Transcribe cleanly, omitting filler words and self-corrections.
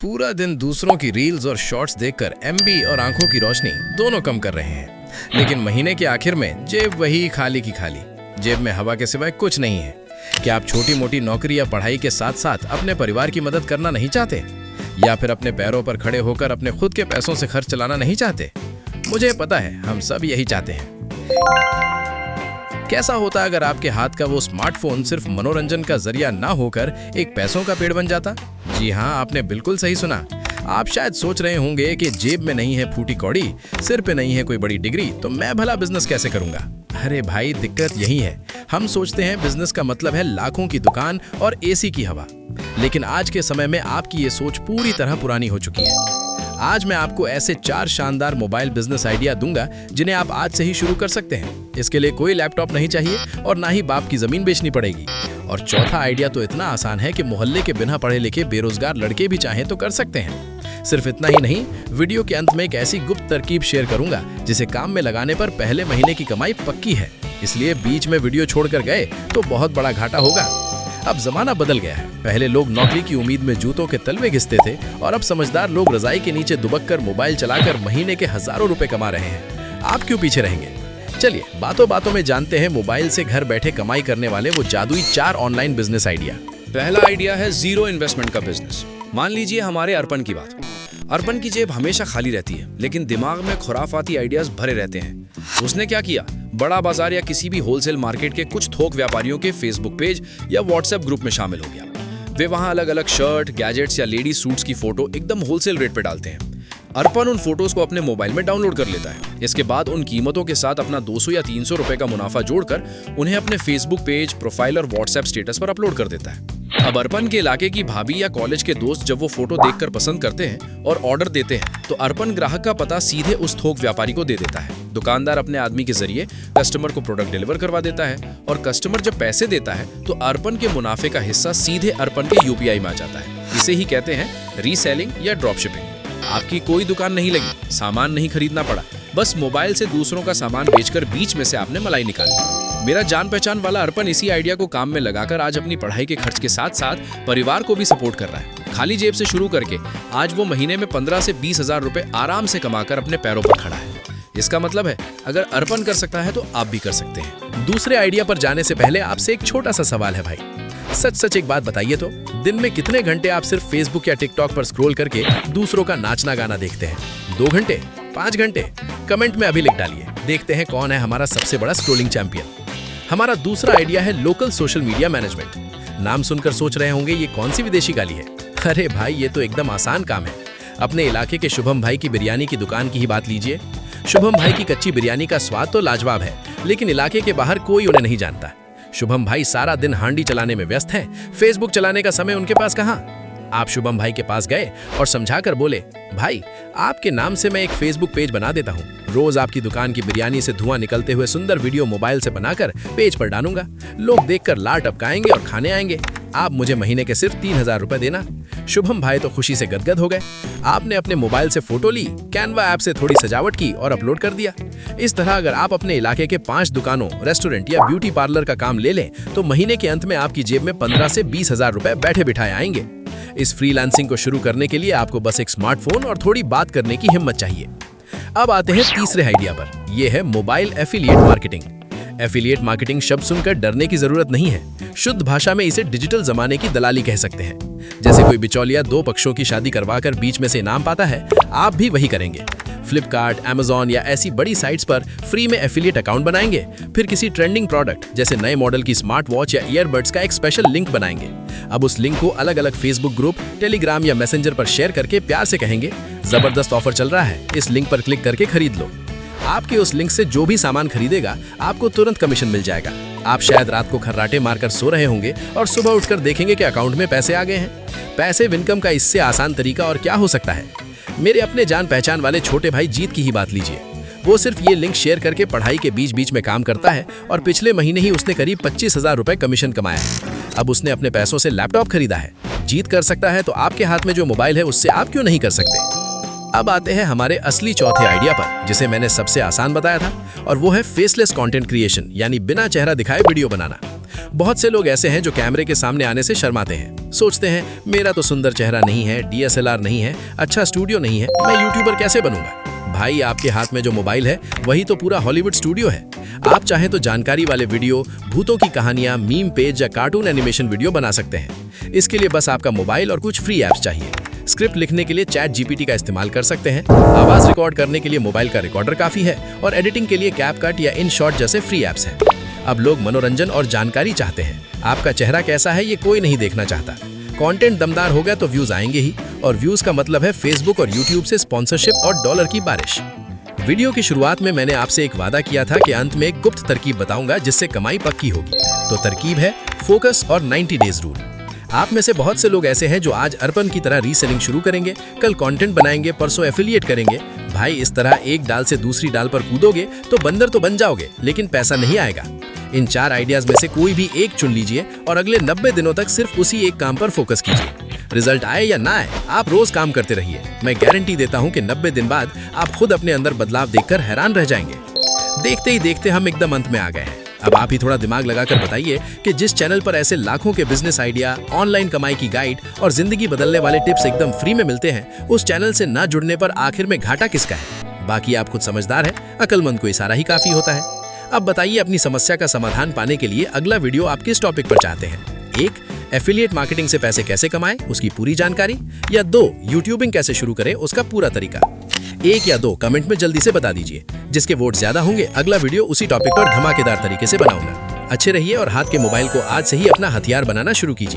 पूरा दिन दूसरों की रील्स और शॉर्ट्स देखकर एमबी और आंखों की रोशनी दोनों कम कर रहे हैं। लेकिन महीने के आखिर में जेब वही खाली की खाली। जेब में हवा के सिवाय कुछ नहीं है। क्या आप छोटी मोटी नौकरी या पढ़ाई के साथ साथ अपने परिवार की मदद करना नहीं चाहते, या फिर अपने पैरों पर खड़े होकर अपने खुद के पैसों से खर्च चलाना नहीं चाहते? मुझे पता है हम सब यही चाहते हैं। कैसा होता अगर आपके हाथ का वो स्मार्टफोन सिर्फ मनोरंजन का जरिया ना होकर एक पैसों का पेड़ बन जाता? जी हाँ, आपने बिल्कुल सही सुना। आप शायद सोच रहे होंगे कि जेब में नहीं है फूटी कौड़ी, सिर पे नहीं है कोई बड़ी डिग्री, तो मैं भला बिजनेस कैसे करूंगा? अरे भाई, दिक्कत यही है। हम सोचते हैं बिजनेस का मतलब है लाखों की दुकान और एसी की हवा। लेकिन आज के समय में आपकी ये सोच पूरी तरह पुरानी हो चुकी है। आज मैं आपको ऐसे 4 शानदार मोबाइल बिजनेस आइडिया दूंगा जिन्हें आप आज से ही शुरू कर सकते हैं। इसके लिए कोई लैपटॉप नहीं चाहिए और ना ही बाप की जमीन बेचनी पड़ेगी। और चौथा आइडिया तो इतना आसान है कि मोहल्ले के बिना पढ़े लिखे बेरोजगार लड़के भी चाहें तो कर सकते हैं। सिर्फ इतना ही नहीं, वीडियो के अंत में एक ऐसी गुप्त तरकीब शेयर करूंगा जिसे काम में लगाने पर पहले महीने की कमाई पक्की है। इसलिए बीच में वीडियो छोड़कर गए तो बहुत बड़ा घाटा होगा। अब जमाना बदल गया है। पहले लोग नौकरी की उम्मीद में जूतों के तलवे घिसते थे और अब समझदार लोग रजाई के नीचे दुबककर मोबाइल चलाकर महीने के हजारों रुपए कमा रहे हैं। आप क्यों पीछे रहेंगे? चलिए बातों बातों में जानते हैं मोबाइल से घर बैठे कमाई करने वाले वो जादुई 4 ऑनलाइन बिजनेस आइडिया। पहला आइडिया है जीरो इन्वेस्टमेंट का बिजनेस। मान लीजिए हमारे अर्पण की बात। अर्पण की जेब हमेशा खाली रहती है, लेकिन दिमाग में खुराफाती आइडियाज भरे रहते हैं। उसने क्या किया, बड़ा बाजार या किसी भी होलसेल मार्केट के कुछ थोक व्यापारियों के फेसबुक पेज या व्हाट्सएप ग्रुप में शामिल हो गया। वे वहां अलग अलग शर्ट, गैजेट्स या लेडीज सूट्स की फोटो एकदम होलसेल रेट पे डालते हैं। अर्पण उन फोटोज को अपने मोबाइल में डाउनलोड कर लेता है। इसके बाद उन कीमतों के साथ अपना 200 या 300 रुपए का मुनाफा जोड़कर उन्हें अपने फेसबुक पेज, प्रोफाइल और व्हाट्सएप स्टेटस पर अपलोड कर देता है। अब अर्पण के इलाके की भाभी या कॉलेज के दोस्त जब वो फोटो देखकर पसंद करते हैं और ऑर्डर देते हैं, तो अर्पण ग्राहक का पता सीधे उस थोक व्यापारी को दे देता है। दुकानदार अपने आदमी के जरिए कस्टमर को प्रोडक्ट डिलीवर करवा देता है और कस्टमर जब पैसे देता है तो अर्पण के मुनाफे का हिस्सा सीधे अर्पण के यूपीआई में आ जाता है। इसे ही कहते हैं रीसेलिंग या ड्रॉप शिपिंग। आपकी कोई दुकान नहीं लगी, सामान नहीं खरीदना पड़ा, बस मोबाइल से दूसरों का सामान बेचकर बीच में से आपने मलाई निकाली। मेरा जान पहचान वाला अर्पण इसी आइडिया को काम में लगाकर आज अपनी पढ़ाई के खर्च के साथ साथ परिवार को भी सपोर्ट कर रहा है। खाली जेब से शुरू करके आज वो महीने में 15 से 20 हजार रुपए आराम से कमाकर अपने पैरों पर खड़ा है। इसका मतलब है अगर अर्पण कर सकता है तो आप भी कर सकते हैं। दूसरे आइडिया पर जाने से पहले आपसे एक छोटा सा सवाल है भाई। सच सच एक बात बताइए तो, दिन में कितने घंटे आप सिर्फ फेसबुक या टिकटॉक पर स्क्रॉल करके दूसरों का नाचना गाना देखते हैं? 2 घंटे? 5 घंटे? कमेंट में अभी लिख डालिए। देखते हैं कौन है हमारा सबसे बड़ा स्क्रॉलिंग चैंपियन। हमारा दूसरा आइडिया है लोकल सोशल मीडिया मैनेजमेंट। नाम सुनकर सोच रहे होंगे ये कौन सी विदेशी गाली है? अरे भाई, ये तो एकदम आसान काम है। अपने इलाके के शुभम भाई की बिरयानी की दुकान की ही बात लीजिए। शुभम भाई की कच्ची बिरयानी का स्वाद तो लाजवाब है, लेकिन इलाके के बाहर कोई उन्हें नहीं जानता। शुभम भाई सारा दिन हांडी चलाने में व्यस्त हैं, फेसबुक चलाने का समय उनके पास कहाँ? आप शुभम भाई के पास गए और समझाकर बोले, भाई आपके नाम से मैं एक फेसबुक पेज बना देता हूँ। रोज आपकी दुकान की बिरयानी से धुआं निकलते हुए सुंदर वीडियो मोबाइल से बनाकर पेज पर डालूंगा। लोग देखकर लार टपकाएंगे और खाने आएंगे। आप मुझे महीने के सिर्फ 3000 रुपए देना। शुभम भाई तो खुशी से गदगद हो गए। आपने अपने मोबाइल से फोटो ली, कैनवा ऐप से थोड़ी सजावट की और अपलोड कर दिया। इस तरह अगर आप अपने इलाके के 5 दुकानों, रेस्टोरेंट या ब्यूटी पार्लर का काम ले लें तो महीने के अंत में आपकी जेब में 15 से 20 हजार रुपए बैठे बिठाए आएंगे। इस फ्रीलांसिंग को शुरू करने के लिए आपको बस एक स्मार्टफोन और थोड़ी बात करने की हिम्मत चाहिए। अब आते हैं तीसरे आइडिया पर। यह है mobile affiliate marketing. Affiliate marketing शब्द सुनकर डरने की जरूरत नहीं है। शुद्ध भाषा में इसे डिजिटल जमाने की दलाली कह सकते हैं। जैसे कोई बिचौलिया 2 पक्षों की शादी करवाकर बीच में से इनाम पाता है, आप भी वही करेंगे। फ्लिपकार्ट, अमेजॉन या ऐसी बड़ी साइट्स पर फ्री में एफिलिएट अकाउंट बनाएंगे, फिर किसी ट्रेंडिंग प्रोडक्ट जैसे नए मॉडल की स्मार्ट वॉच या ईयरबड्स का एक स्पेशल लिंक बनाएंगे। अब उस लिंक को अलग अलग फेसबुक ग्रुप, टेलीग्राम या मैसेंजर पर शेयर करके प्यार से कहेंगे, जबरदस्त ऑफर चल रहा है, इस लिंक पर क्लिक करके खरीद लो। आपके उस लिंक से जो भी सामान खरीदेगा आपको तुरंत कमीशन मिल जाएगा। आप शायद रात को खर्राटे मारकर सो रहे होंगे और सुबह उठकर देखेंगे कि अकाउंट में पैसे आ गए हैं। पैसिव इनकम का इससे आसान तरीका और क्या हो सकता है? मेरे अपने जान पहचान वाले छोटे भाई जीत की ही बात लीजिए। वो सिर्फ ये लिंक शेयर करके पढ़ाई के बीच बीच में काम करता है और पिछले महीने ही उसने करीब 25 हजार रुपए कमीशन कमाया है। अब उसने अपने पैसों से लैपटॉप खरीदा है। जीत कर सकता है तो आपके हाथ में जो मोबाइल है उससे आप क्यों नहीं कर सकते? अब आते हैं हमारे असली चौथे आइडिया पर, जिसे मैंने सबसे आसान बताया था, और वो है फेसलेस कंटेंट क्रिएशन, यानी बिना चेहरा दिखाए वीडियो बनाना। बहुत से लोग ऐसे हैं जो कैमरे के सामने आने से शर्माते हैं, सोचते हैं मेरा तो सुंदर चेहरा नहीं है, DSLR नहीं है, अच्छा स्टूडियो नहीं है, मैं यूट्यूबर कैसे बनूंगा। भाई, आपके हाथ में जो मोबाइल है वही तो पूरा हॉलीवुड स्टूडियो है। आप चाहें तो जानकारी वाले वीडियो, भूतों की कहानियां, मीम पेज या कार्टून एनिमेशन वीडियो बना सकते हैं। इसके लिए बस आपका मोबाइल और कुछ फ्री ऐप्स चाहिए। स्क्रिप्ट लिखने के लिए चैट GPT का इस्तेमाल कर सकते हैं, आवाज रिकॉर्ड करने के लिए मोबाइल का रिकॉर्डर काफी है और एडिटिंग के लिए कैपकट या InShot जैसे फ्री ऐप्स हैं। अब लोग मनोरंजन और जानकारी चाहते हैं, आपका चेहरा कैसा है ये कोई नहीं देखना चाहता। कंटेंट दमदार हो गया तो व्यूज आएंगे ही, और व्यूज का मतलब है फेसबुक और यूट्यूब से स्पॉन्सरशिप और डॉलर की बारिश। वीडियो की शुरुआत में मैंने आपसे एक वादा किया था कि अंत में एक गुप्त तरकीब बताऊंगा जिससे कमाई पक्की होगी। तो तरकीब है फोकस और 90 डेज रूल। आप में से बहुत से लोग ऐसे हैं जो आज अर्पण की तरह रीसेलिंग शुरू करेंगे, कल कंटेंट बनाएंगे, परसों एफिलिएट करेंगे। भाई, इस तरह एक डाल से दूसरी डाल पर कूदोगे तो बंदर तो बन जाओगे, लेकिन पैसा नहीं आएगा। इन 4 आइडियाज में से कोई भी एक चुन लीजिए और अगले 90 दिनों तक सिर्फ उसी एक काम पर फोकस कीजिए। रिजल्ट आए या ना आए, आप रोज काम करते रहिए। मैं गारंटी देता हूं कि 90 दिन बाद आप खुद अपने अंदर बदलाव देखकर हैरान रह जाएंगे। देखते ही देखते हम एकदम अंत में आ गए हैं। अब आप ही थोड़ा दिमाग लगाकर बताइए कि जिस चैनल पर ऐसे लाखों के बिजनेस आइडिया, ऑनलाइन कमाई की गाइड और जिंदगी बदलने वाले टिप्स एकदम फ्री में मिलते हैं, उस चैनल से ना जुड़ने पर आखिर में घाटा किसका है। बाकी आप खुद समझदार हैं, अक्लमंद को इशारा ही काफी होता है। अब बताइए, अपनी समस्या का समाधान पाने के लिए अगला वीडियो आप किस टॉपिक पर चाहते हैं? 1. एफिलिएट मार्केटिंग से पैसे कैसे कमाएं, उसकी पूरी जानकारी, या 2. यूट्यूबिंग कैसे शुरू करें, उसका पूरा तरीका। 1 या 2 कमेंट में जल्दी से बता दीजिए। जिसके वोट ज्यादा होंगे अगला वीडियो उसी टॉपिक पर धमाकेदार तरीके से बनाऊंगा। अच्छे रहिए और हाथ के मोबाइल को आज से ही अपना हथियार बनाना शुरू कीजिए।